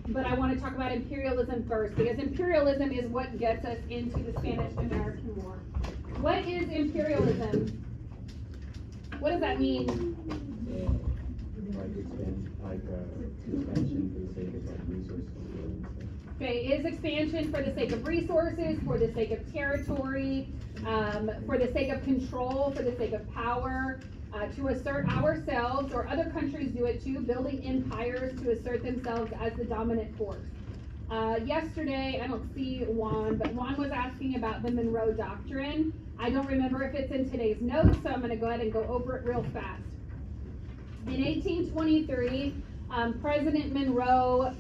but I want to talk about imperialism first, because imperialism is what gets us into the Spanish-American War. What is imperialism? What does that mean? Expansion for the sake of resources. Okay, is expansion for the sake of resources, for the sake of territory, for the sake of control, for the sake of power, to assert ourselves, or other countries do it too, building empires to assert themselves as the dominant force. Yesterday, I don't see Juan, but Juan was asking about the Monroe Doctrine. I don't remember if it's in today's notes, so I'm going to go ahead and go over it real fast. In 1823, President Monroe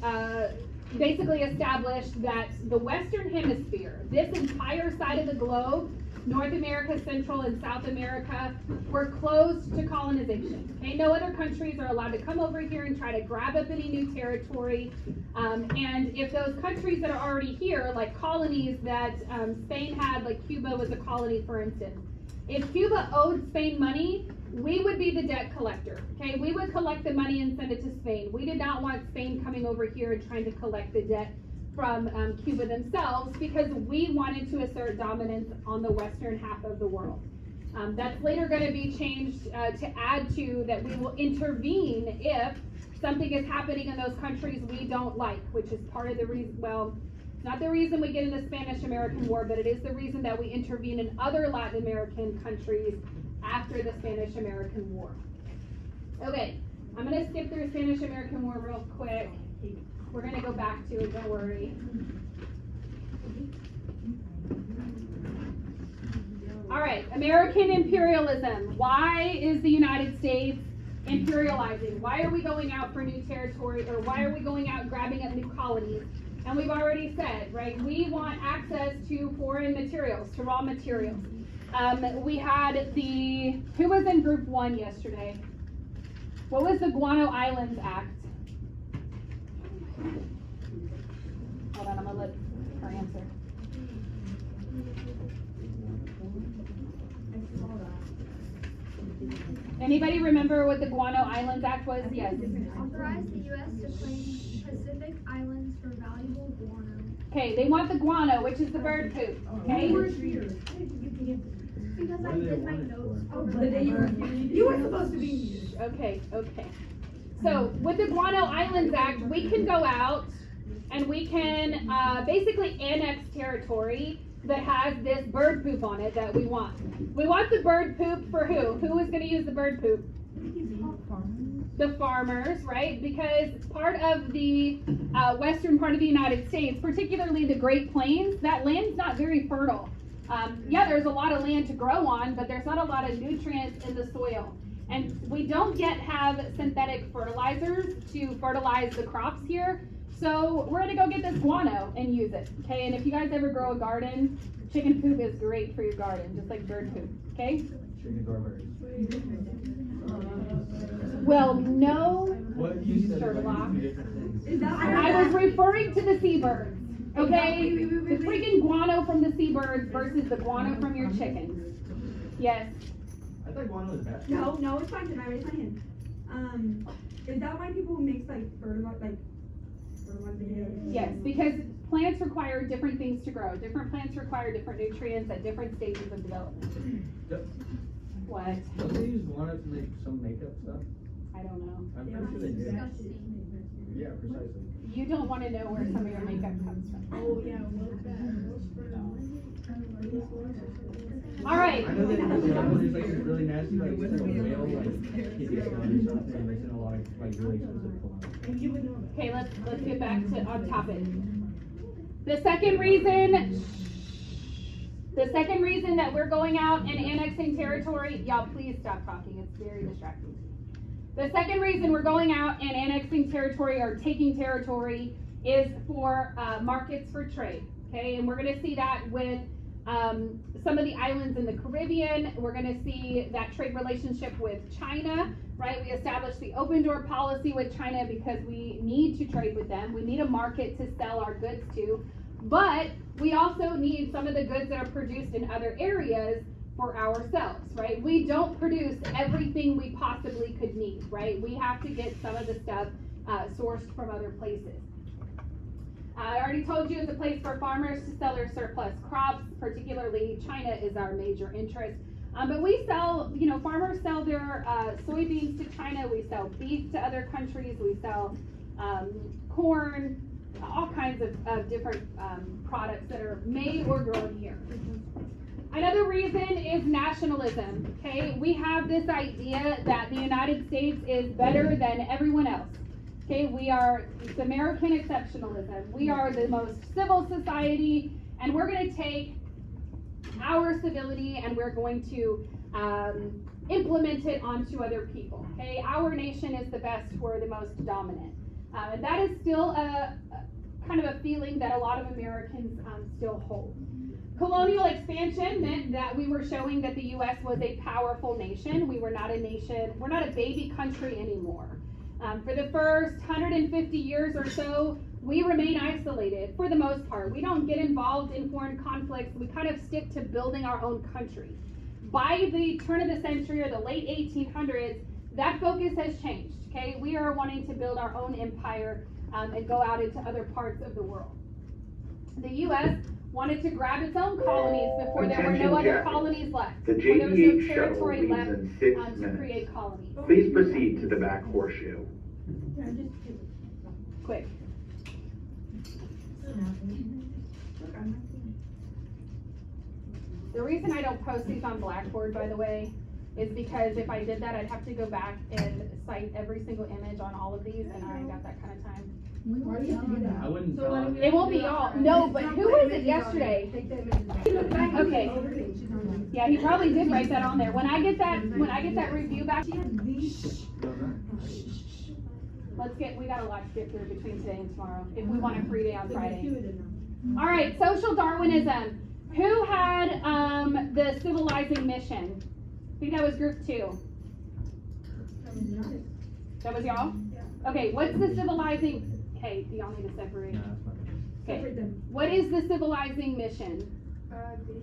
basically established that the Western Hemisphere, this entire side of the globe, North America, Central and South America, were closed to colonization. Okay, no other countries are allowed to come over here and try to grab up any new territory. And if those countries that are already here, like colonies that Spain had, like Cuba was a colony, for instance, if Cuba owed Spain money, we would be the debt collector. Okay, we would collect the money and send it to Spain. We did not want Spain coming over here and trying to collect the debt from Cuba themselves, because we wanted to assert dominance on the western half of the world. That's later going to be changed to add to that we will intervene if something is happening in those countries we don't like, which is part of the reason, well, it's not the reason we get in the Spanish-American War, but it is the reason that we intervene in other Latin American countries after the Spanish-American War. Okay, I'm going to skip through Spanish-American War real quick. We're going to go back to it, don't worry. All right, American imperialism. Why is the United States imperializing? Why are we going out for new territory, or why are we going out grabbing up new colonies? And we've already said, right, we want access to foreign materials, to raw materials. We had who was in group 1 yesterday? What was the Guano Islands Act? Hold on, I'm gonna let her answer. Anybody remember what the Guano Islands Act was? Yes. Authorize the U.S. to claim Pacific Islands for valuable guano. Okay, they want the guano, which is the bird poop. Okay. Because I did my notes. You were supposed to be here. Okay. So with the Guano Islands Act, we can go out and we can basically annex territory that has this bird poop on it that we want. We want the bird poop for who? Who is going to use the bird poop? The farmers, right? Because part of the western part of the United States, particularly the Great Plains, that land's not very fertile. Yeah, there's a lot of land to grow on, but there's not a lot of nutrients in the soil. And we don't yet have synthetic fertilizers to fertilize the crops here. So we're gonna go get this guano and use it, okay? And if you guys ever grow a garden, chicken poop is great for your garden, just like bird poop, okay? Chicken doorbirds. Well, no, What you said Sherlock. two different things. Is that I was referring to the seabirds, okay? Wait. The freaking guano from the seabirds versus the guano from your chickens. Yes. I thought guano was bad. No, it's fine. Can I raise my hand? Is that why people makes like fertilizer? Yes, because plants require different things to grow. Different plants require different nutrients at different stages of development. What? Don't they use guano to make some makeup stuff? I don't know. I'm pretty sure they do. Disgusting. Yeah, precisely. You don't want to know where some of your makeup comes from. Oh yeah, All right. I know that there's like this really nasty, like, it's like a whale, like, kidney stone or something, and makes it a lot of, like, really expensive guano. Okay, let's get back to on topic. The second reason that we're going out and annexing territory, y'all please stop talking, it's very distracting. The second reason we're going out and annexing territory or taking territory is for markets for trade, okay? And we're gonna see that with some of the islands in the Caribbean. We're going to see that trade relationship with China, right? We established the open door policy with China because we need to trade with them. We need a market to sell our goods to, but we also need some of the goods that are produced in other areas for ourselves, right? We don't produce everything we possibly could need, right? We have to get some of the stuff sourced from other places. I already told you it's a place for farmers to sell their surplus crops, particularly China is our major interest. But we sell, farmers sell their soybeans to China, we sell beef to other countries, we sell corn, all kinds of different products that are made or grown here. Another reason is nationalism, okay? We have this idea that the United States is better than everyone else, okay? It's American exceptionalism. We are the most civil society, and we're gonna take our civility and we're going to implement it onto other people, okay? Our nation is the best, we're the most dominant. And that is still a kind of a feeling that a lot of Americans still hold. Colonial expansion meant that we were showing that the U.S. was a powerful nation. We were not a nation, we're not a baby country anymore. For the first 150 years or so, we remain isolated for the most part. We don't get involved in foreign conflicts. We kind of stick to building our own country. By the turn of the century or the late 1800s, that focus has changed, okay? We are wanting to build our own empire and go out into other parts of the world. The U.S. wanted to grab its own colonies before there were no other colonies left. The Before there was no JDH shuttle territory leaves left in 6 to minutes. create colonies. Please proceed to the back horseshoe. Quick. The reason I don't post these on Blackboard, by the way, is because if I did that, I'd have to go back and cite every single image on all of these, and I ain't got that kind of time. Why do you have to do that? I wouldn't So tell why them. don't we It won't be all, no, but who was it yesterday? Okay. Okay. Yeah, he probably did write that on there. When I get that review back, She had these. we got a lot to get through between today and tomorrow, if we want a free day on Friday. Do it now. All right, social Darwinism. Who had the civilizing mission? I think that was group 2. That was y'all? Yeah. Okay, what's the civilizing? Okay, do y'all need to separate? No, that's fine. Okay, Separate them. what is the civilizing mission? Basically,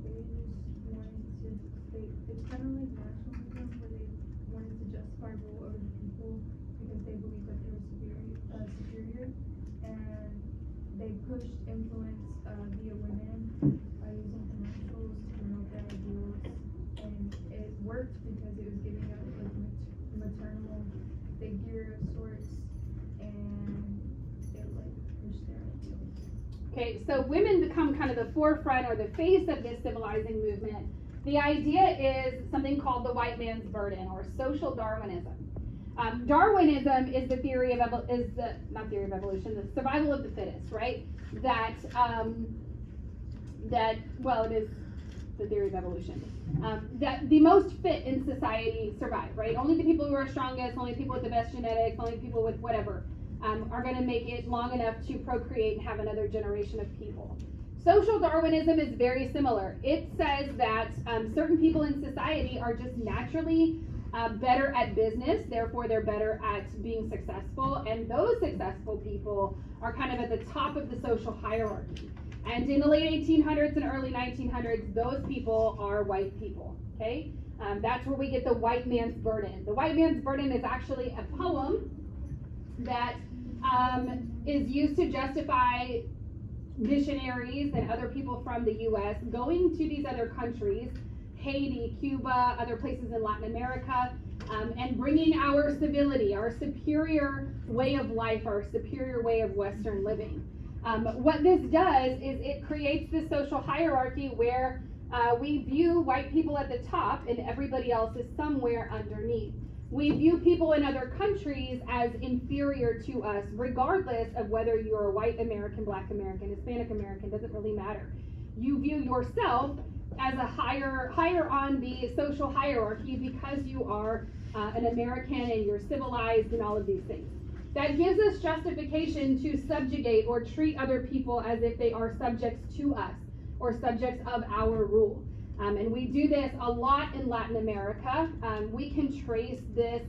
they just wanted to, it's kind of like nationalism, where they wanted to justify rule over the people because they believed that they were superior, and they pushed influence via women by using commercials to promote their ideals, and it worked because it was giving out like maternal figure of sorts, and it like pushed their ideals. Okay, so women become kind of the forefront or the face of this civilizing movement. The idea is something called the white man's burden or social Darwinism. Darwinism is the theory of not theory of evolution, the survival of the fittest, right? It is the theory of evolution. That the most fit in society survive, right? Only the people who are strongest, only people with the best genetics, only people with whatever, are going to make it long enough to procreate and have another generation of people. Social Darwinism is very similar. It says that certain people in society are just naturally better at business, therefore they're better at being successful, and those successful people are kind of at the top of the social hierarchy. And in the late 1800s and early 1900s, those people are white people, okay? That's where we get the white man's burden. The white man's burden is actually a poem that is used to justify missionaries and other people from the U.S. going to these other countries, Haiti, Cuba, other places in Latin America, and bringing our civility, our superior way of life, our superior way of Western living. What this does is it creates this social hierarchy where we view white people at the top and everybody else is somewhere underneath. We view people in other countries as inferior to us, regardless of whether you're a white American, black American, Hispanic American, doesn't really matter. You view yourself as a higher on the social hierarchy because you are an American and you're civilized and all of these things. That gives us justification to subjugate or treat other people as if they are subjects to us or subjects of our rule. And we do this a lot in Latin America. We can trace this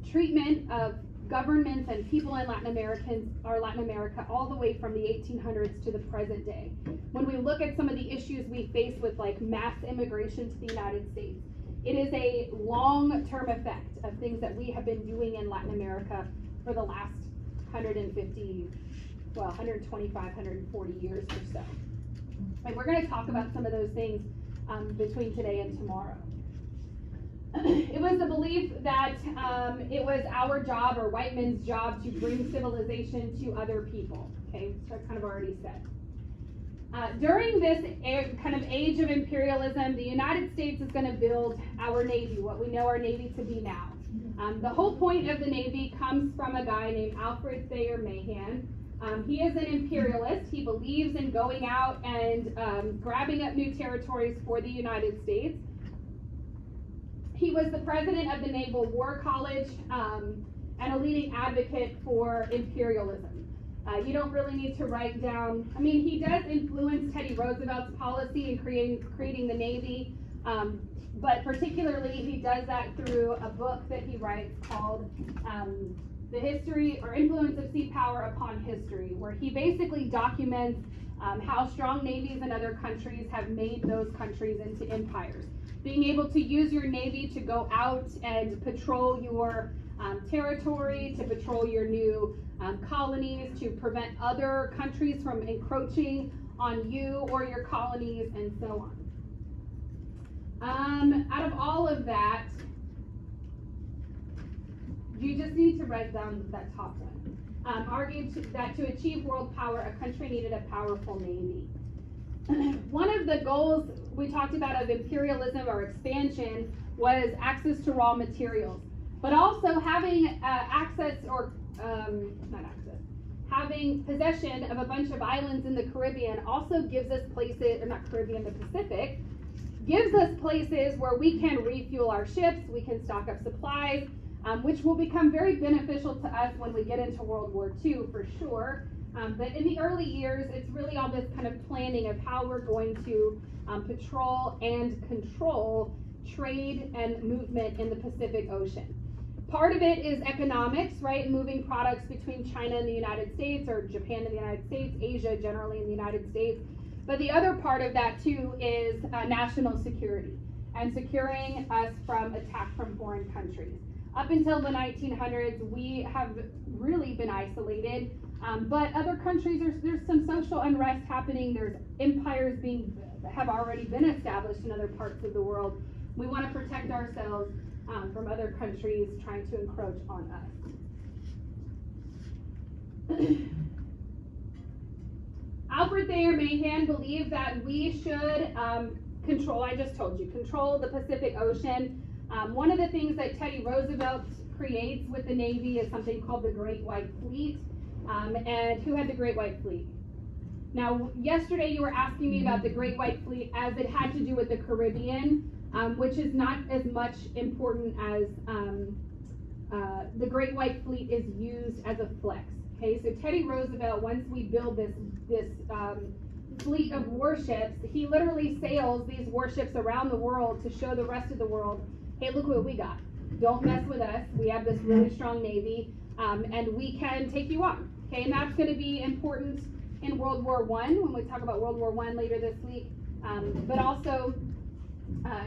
treatment of governments and people in Latin America all the way from the 1800s to the present day. When we look at some of the issues we face with like mass immigration to the United States, it is a long-term effect of things that we have been doing in Latin America for the last 125, 140 years or so. And we're going to talk about some of those things between today and tomorrow. It was the belief that it was our job, or white men's job, to bring civilization to other people. Okay, so I kind of already said. During this kind of age of imperialism, the United States is going to build our Navy, what we know our Navy to be now. The whole point of the Navy comes from a guy named Alfred Thayer Mahan. He is an imperialist. He believes in going out and grabbing up new territories for the United States. He was the president of the Naval War College and a leading advocate for imperialism. You don't really need to write down, I mean, he does influence Teddy Roosevelt's policy in creating the Navy, but particularly he does that through a book that he writes called The History or Influence of Sea Power Upon History, where he basically documents how strong navies in other countries have made those countries into empires. Being able to use your Navy to go out and patrol your territory, to patrol your new colonies, to prevent other countries from encroaching on you or your colonies, and so on. Out of all of that, you just need to write down that top one. Argued that to achieve world power, a country needed a powerful Navy. One of the goals we talked about of imperialism or expansion was access to raw materials, but also having having possession of a bunch of islands in the Caribbean also gives us places, or not Caribbean, the Pacific, gives us places where we can refuel our ships, we can stock up supplies, which will become very beneficial to us when we get into World War II for sure. But in the early years, it's really all this kind of planning of how we're going to patrol and control trade and movement in the Pacific Ocean. Part of it is economics, right? Moving products between China and the United States, or Japan and the United States, Asia generally and the United States. But the other part of that too is national security and securing us from attack from foreign countries. Up until the 1900s, we have really been isolated, but other countries, there's some social unrest happening. There's empires have already been established in other parts of the world. We want to protect ourselves from other countries trying to encroach on us. Alfred Thayer Mahan believed that we should control the Pacific Ocean. One of the things that Teddy Roosevelt creates with the Navy is something called the Great White Fleet. And who had the Great White Fleet? Now, yesterday you were asking me about the Great White Fleet as it had to do with the Caribbean, which is not as much important as the Great White Fleet is used as a flex. Okay, so Teddy Roosevelt, once we build this fleet of warships, he literally sails these warships around the world to show the rest of the world, hey, look what we got. Don't mess with us. We have this really strong Navy, and we can take you on. Okay, and that's going to be important in World War I, when we talk about World War I later this week, but also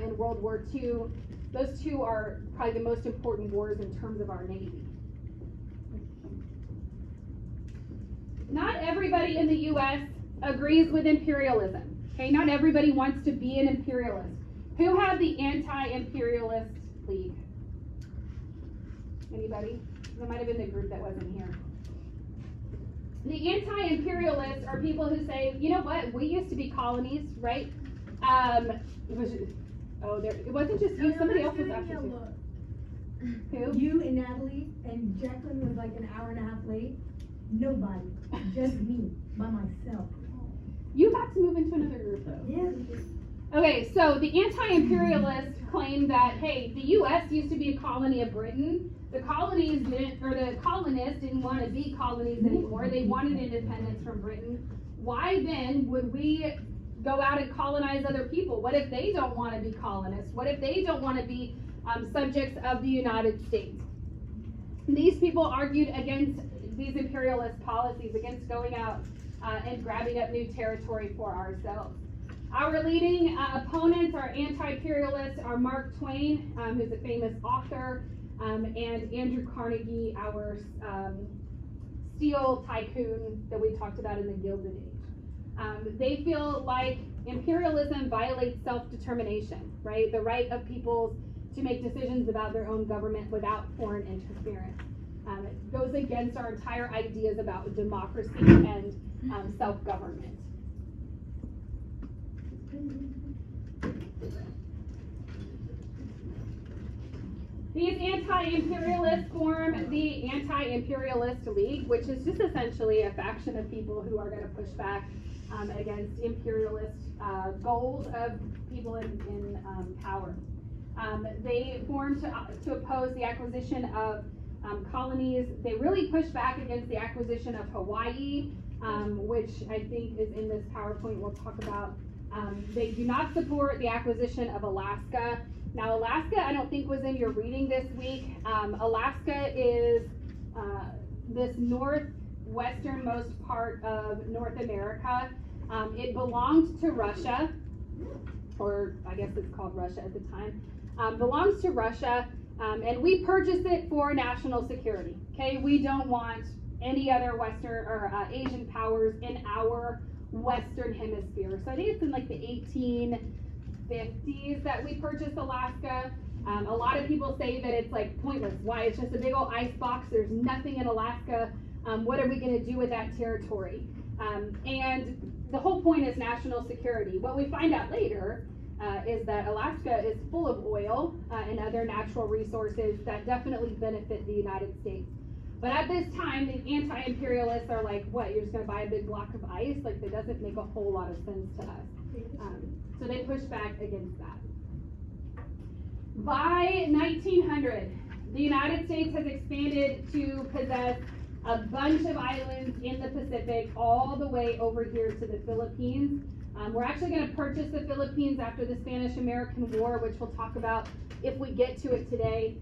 in World War II. Those two are probably the most important wars in terms of our Navy. Not everybody in the U.S. agrees with imperialism. Okay, not everybody wants to be an imperialist. Who had the anti-imperialist league? Anybody? That might have been the group that wasn't here. The anti-imperialists are people who say, you know what, we used to be colonies, right? It wasn't just you, somebody else was after you. Who? You and Natalie and Jacqueline was like an hour and a half late. Nobody, just me, by myself. You got to move into another group though. Yes. Okay, so the anti-imperialists claim that, hey, the U.S. used to be a colony of Britain. The colonists didn't want to be colonies anymore. They wanted independence from Britain. Why then would we go out and colonize other people? What if they don't want to be colonists? What if they don't want to be subjects of the United States? These people argued against these imperialist policies, against going out and grabbing up new territory for ourselves. Our leading opponents, our anti-imperialists, are Mark Twain, who's a famous author, and Andrew Carnegie, our steel tycoon that we talked about in the Gilded Age. They feel like imperialism violates self-determination, right? The right of peoples to make decisions about their own government without foreign interference. It goes against our entire ideas about democracy and self-government. These anti-imperialists form the Anti-Imperialist League, which is just essentially a faction of people who are going to push back against imperialist goals of people in power. They formed to oppose the acquisition of colonies. They really push back against the acquisition of Hawaii, which I think is in this PowerPoint we'll talk about. They do not support the acquisition of Alaska. Now, Alaska, I don't think was in your reading this week. Alaska is this northwesternmost part of North America. It belonged to Russia, or I guess it's called Russia at the time. Belongs to Russia, and we purchased it for national security. Okay, we don't want any other Western or Asian powers in our Western hemisphere. So I think it's in like the 1850s that we purchased Alaska. A lot of people say that it's like pointless. Why? It's just a big old ice box. There's nothing in Alaska. What are we going to do with that territory? And the whole point is national security. What we find out later is that Alaska is full of oil and other natural resources that definitely benefit the United States. But at this time, the anti-imperialists are like, what, you're just going to buy a big block of ice? Like, that doesn't make a whole lot of sense to us. So they push back against that. By 1900, the United States has expanded to possess a bunch of islands in the Pacific, all the way over here to the Philippines. We're actually going to purchase the Philippines after the Spanish-American War, which we'll talk about if we get to it today.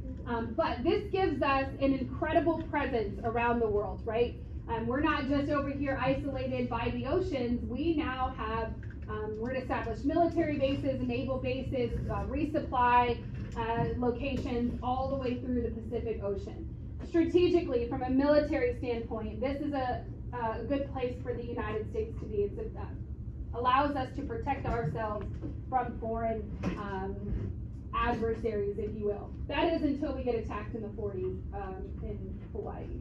But this gives us an incredible presence around the world, right? We're not just over here isolated by the oceans. We now have, we're to establish military bases, naval bases, resupply locations all the way through the Pacific Ocean. Strategically, from a military standpoint, this is a good place for the United States to be. It allows us to protect ourselves from foreign adversaries, if you will. That is until we get attacked in the 40s in Hawaii.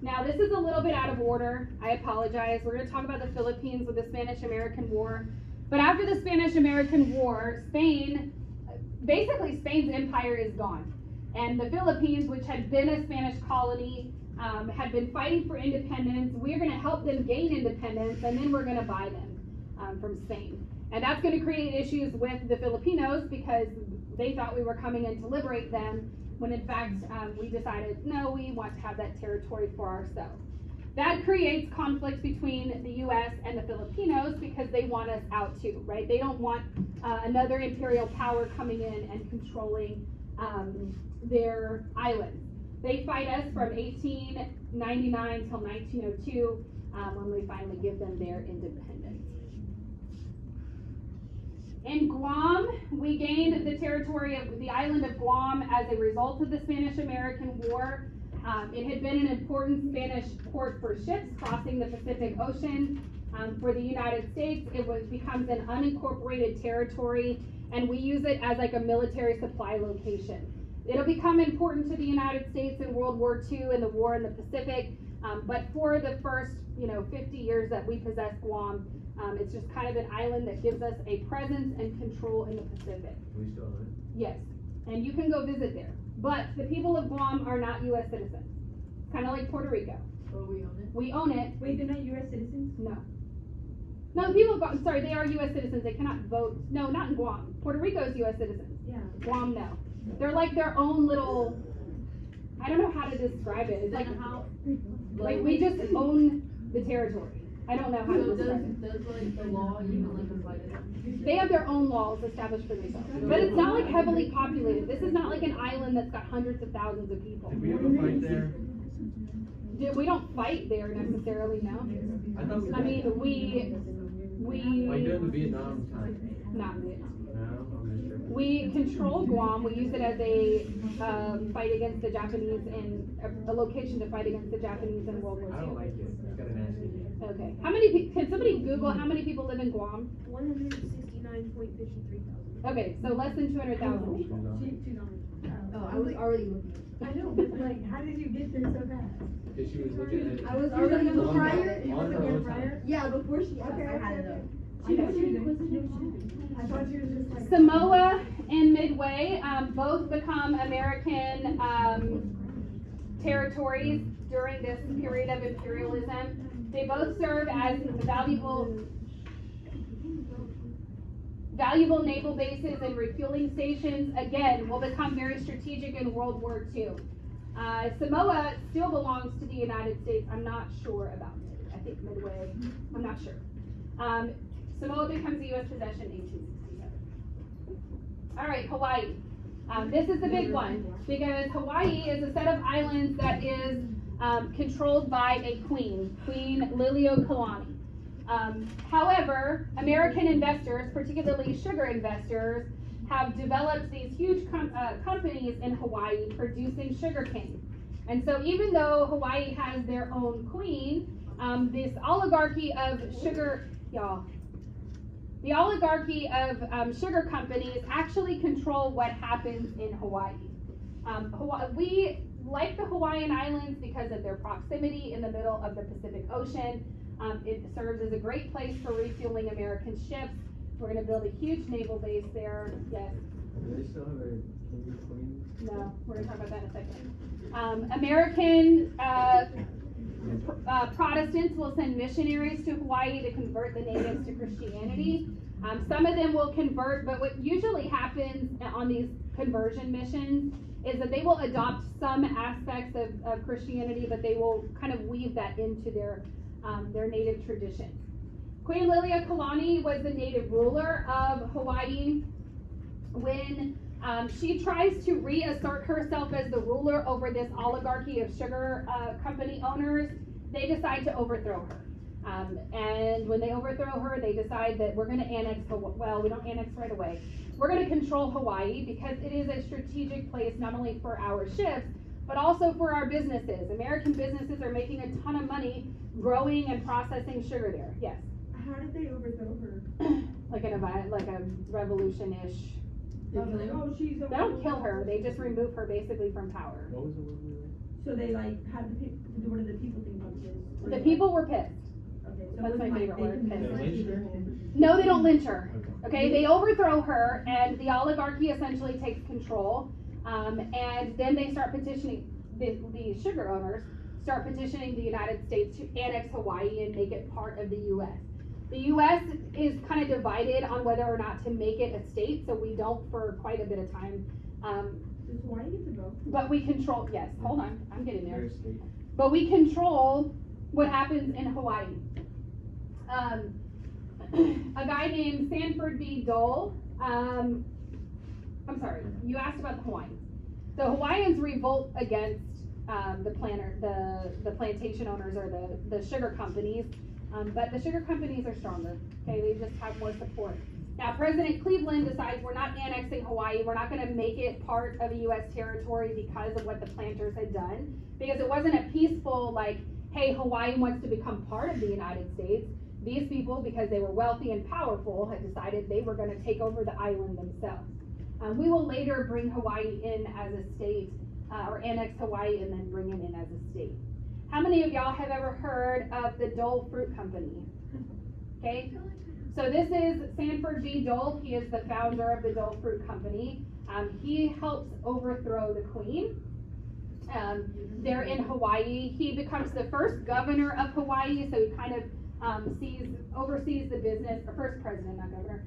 Now, this is a little bit out of order. I apologize. We're going to talk about the Philippines with the Spanish-American War. But after the Spanish-American War, basically Spain's empire is gone. And the Philippines, which had been a Spanish colony, had been fighting for independence. We're going to help them gain independence, and then we're going to buy them from Spain. And that's going to create issues with the Filipinos because they thought we were coming in to liberate them, when in fact we decided, no, we want to have that territory for ourselves. That creates conflict between the U.S. and the Filipinos because they want us out too, right? They don't want another imperial power coming in and controlling their islands. They fight us from 1899 till 1902 when we finally give them their independence. In Guam, we gained the territory of the island of Guam as a result of the Spanish-American War. It had been an important Spanish port for ships crossing the Pacific Ocean. For the United States, it becomes an unincorporated territory, and we use it as like a military supply location. It'll become important to the United States in World War II and the war in the Pacific, but for the first 50 years that we possess Guam, it's just kind of an island that gives us a presence and control in the Pacific. We still own it? Yes, and you can go visit there. But the people of Guam are not U.S. citizens. It's kind of like Puerto Rico. Oh, we own it? We own it. Wait, they're not U.S. citizens? No. No, the people of Guam, sorry, they are U.S. citizens. They cannot vote. No, not in Guam. Puerto Rico is U.S. citizens. Yeah. Guam, no. They're like their own little, I don't know how to describe it. It's like we just own the territory. I don't know how to describe it. Does like the law even like apply to them? They have their own laws established for themselves. But it's not like heavily populated. This is not like an island that's got hundreds of thousands of people. Did we ever fight there? We don't fight there necessarily, no. I thought we did. I mean, we Like during the Vietnam time? not Vietnam. No, I'm just sure. We control Guam, we use it as a, fight against the Japanese and a location to fight against the Japanese in World War II. I don't like it, it's got a nasty name. Okay, how many can somebody Google how many people live in Guam? 169.53 thousand. Okay, so less than 200,000 people. She's on. Oh, I was already looking. I know, but like, how did you get there so fast? Because she was looking at it. I was You was already on the looking. prior? You On was her looking own at prior? time. Yeah, before she, Okay, I had it okay, up. I thought she was I thought she was just like. Samoa and Midway, both become American, territories during this period of imperialism. They both serve as valuable naval bases and refueling stations, again, will become very strategic in World War II. Samoa still belongs to the United States. I'm not sure about it. I think Midway, I'm not sure. Samoa becomes a U.S. possession in 1867. All right, Hawaii. This is the big one because Hawaii is a set of islands that is controlled by a queen, Queen Liliuokalani. However, American investors, particularly sugar investors, have developed these huge companies in Hawaii producing sugarcane. And so even though Hawaii has their own queen, this oligarchy of sugar, the oligarchy of sugar companies actually control what happens in Hawaii. We like the Hawaiian Islands because of their proximity in the middle of the Pacific Ocean. It serves as a great place for refueling American ships. We're going to build a huge naval base there. Yes. Do they still have a king or queen? No, we're going to talk about that in a second. American Protestants will send missionaries to Hawaii to convert the natives to Christianity. Some of them will convert, but what usually happens on these conversion missions is that they will adopt some aspects of Christianity, but they will kind of weave that into their native traditions. Queen Liliuokalani was the native ruler of Hawaii. When she tries to reassert herself as the ruler over this oligarchy of sugar company owners, they decide to overthrow her. And when they overthrow her, they decide that we're going to annex, well, we don't annex right away. We're going to control Hawaii because it is a strategic place not only for our ships, but also for our businesses. American businesses are making a ton of money growing and processing sugar there. Yes? How did they overthrow her? Like a revolution-ish. Like, oh, she's They don't kill her, they just remove her basically from power. What was the word we were? So they like had the people, what did the people think about this? The people were pissed. Okay, so That's it my wasn't favorite like word, they pissed. They lynched her? No, they don't lynch her. Okay. Okay, they overthrow her and the oligarchy essentially takes control. And then they start petitioning, the sugar owners start petitioning the United States to annex Hawaii and make it part of the U.S. The U.S. is kind of divided on whether or not to make it a state, so we don't for quite a bit of time. Does Hawaii get to vote? But we control, yes, hold on, I'm getting there. Their state. But we control what happens in Hawaii. A guy named Sanford B. Dole, I'm sorry, you asked about the Hawaiians. The Hawaiians revolt against the plantation owners or the sugar companies, but the sugar companies are stronger, okay, they just have more support. Now, President Cleveland decides we're not annexing Hawaii, we're not gonna make it part of a U.S. territory because of what the planters had done, because it wasn't a peaceful, like, hey, Hawaii wants to become part of the United States. These people, because they were wealthy and powerful, had decided they were gonna take over the island themselves. We will later bring Hawaii in as a state, or annex Hawaii and then bring it in as a state. How many of y'all have ever heard of the Dole Fruit Company? Okay, so this is Sanford B. Dole. He is the founder of the Dole Fruit Company. He helps overthrow the queen. They're in Hawaii. He becomes the first governor of Hawaii, so he kind of oversees the business, or first president, not governor,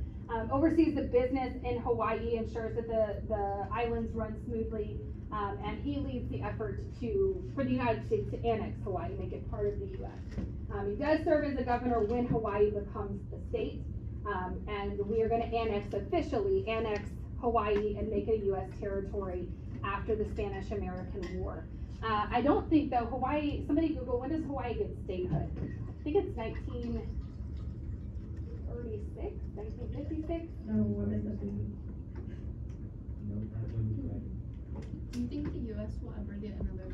oversees the business in Hawaii, ensures that the islands run smoothly, and he leads the effort for the United States to annex Hawaii, make it part of the U.S. He does serve as the governor when Hawaii becomes a state, and we are going to officially annex Hawaii and make it a U.S. territory after the Spanish-American War. I don't think though Hawaii, somebody Google, when does Hawaii get statehood? I think it's 1936, 1956. No, what is it? when we graduate. Do you think the US will ever get another